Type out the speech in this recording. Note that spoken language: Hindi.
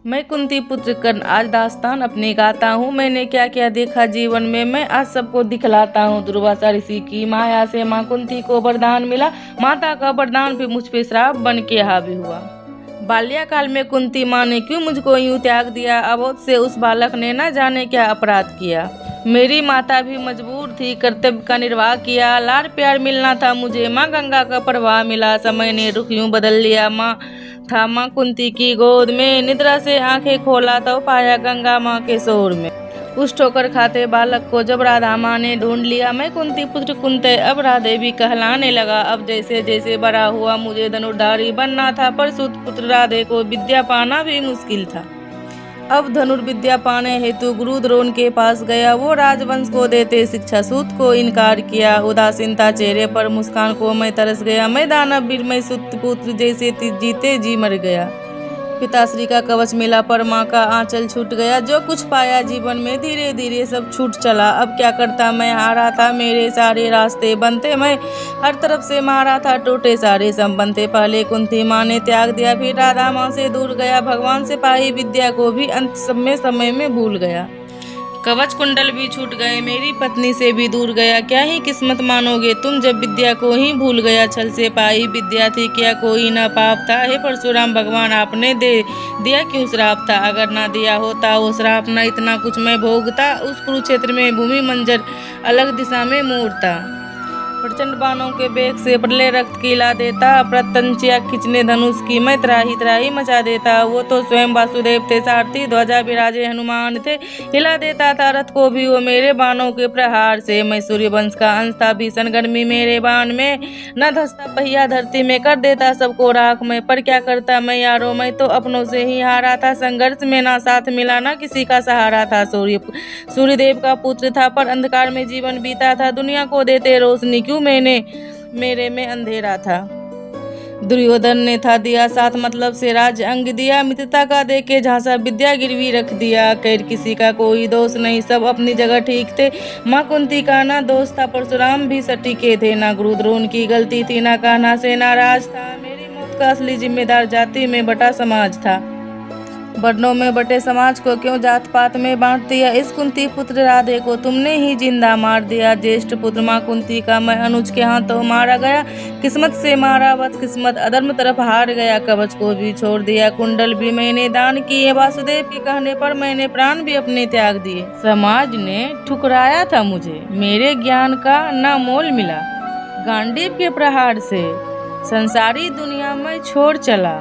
मैं कुंती पुत्र कर्ण आज दास्तान अपनी गाता हूँ। मैंने क्या क्या देखा जीवन में, मैं आज सबको दिखलाता हूँ। दुर्वासा ऋषि की माया से माँ कुंती को वरदान मिला। माता का वरदान भी मुझ पे श्राप बन के हावी हुआ। बाल्यकाल में कुंती माँ ने क्यों मुझको यूं त्याग दिया। अबोध से उस बालक ने न जाने क्या अपराध किया। मेरी माता भी मजबूर थी, कर्तव्य का निर्वाह किया। लाड़ प्यार मिलना था मुझे, माँ गंगा का प्रवाह मिला। समय ने रुख यूं बदल लिया, माँ था माँ कुंती की गोद में। निद्रा से आंखें खोला तो पाया गंगा माँ के शोर में। उस ठोकर खाते बालक को जब राधा माँ ने ढूंढ लिया। मैं कुंती पुत्र कुंते अब राधे भी कहलाने लगा। अब जैसे जैसे बड़ा हुआ मुझे धनुर्धारी बनना था, पर सूत पुत्र राधे को विद्या पाना भी मुश्किल था। अब धनुर्विद्या पाने हेतु गुरु द्रोण के पास गया। वो राजवंश को देते शिक्षा, सूत को इनकार किया। उदासीनता चेहरे पर मुस्कान को मैं तरस गया। मैं दानव वीर मैं सूत पुत्र जैसे जीते जी मर गया। पिताश्री का कवच मिला पर माँ का आंचल छूट गया। जो कुछ पाया जीवन में धीरे धीरे सब छूट चला। अब क्या करता मैं हारा था, मेरे सारे रास्ते बनते। मैं हर तरफ से मारा था, टूटे सारे संबंध थे। पहले कुंती माँ ने त्याग दिया, फिर राधा माँ से दूर गया। भगवान से पाई विद्या को भी अंत समय में भूल गया। कवच कुंडल भी छूट गए, मेरी पत्नी से भी दूर गया। क्या ही किस्मत मानोगे तुम जब विद्या को ही भूल गया। छल से पाई विद्या थी, क्या कोई न पाप था। हे परशुराम भगवान आपने दे दिया क्यों श्राप था। अगर ना दिया होता वो श्राप, न इतना कुछ मैं भोगता। उस कुरुक्षेत्र में भूमि मंजर अलग दिशा में मोड़ता। प्रचंड बाणों के बेग से प्रलय रक्त कीला देता। प्रत्यंचिया खिंचने धनुष की मैं त्राही त्राही मचा देता। वो तो स्वयं वासुदेव थे, सारथी ध्वजा विराजे हनुमान थे। हिला देता था रथ को भी वो मेरे बाणों के प्रहार से। मैं सूर्य वंश का अंश था, भीषण गर्मी मेरे बाण में। न धसता पहिया धरती में, कर देता सबको राख में। पर क्या करता मैं यारों, मैं तो अपनों से ही हारा था। संघर्ष में ना साथ मिला, ना किसी का सहारा था। सूर्यदेव का पुत्र था, पर अंधकार में जीवन बीता था। दुनिया को देते रोशनी, क्यों मेरे में अंधेरा था। दुर्योधन ने था दिया साथ, मतलब से राज्य अंग दिया। मित्रता का देके झांसा, विद्या गिरवी रख दिया। खैर किसी का कोई दोष नहीं, सब अपनी जगह ठीक थे। माँ कुंती का ना दोष था, परशुराम भी सटीके थे। ना गुरु द्रोण की गलती थी, ना कान्हा से नाराज था। मेरी मौत का असली जिम्मेदार जाति में बटा समाज था। वर्णों में बटे समाज को क्यों जात पात में बांट दिया। इस कुंती पुत्र राधे को तुमने ही जिंदा मार दिया। ज्येष्ठ पुत्र माँ कुंती का मैं अनुज के हाथों मारा गया। किस्मत से मारा बदकिस्मत, अधर्म तरफ हार गया। कवच को भी छोड़ दिया, कुंडल भी मैंने दान किए। वासुदेव के कहने पर मैंने प्राण भी अपने त्याग दिए। समाज ने ठुकराया था मुझे, मेरे ज्ञान का न मोल मिला। गांडीव के प्रहार से संसारी दुनिया में छोड़ चला।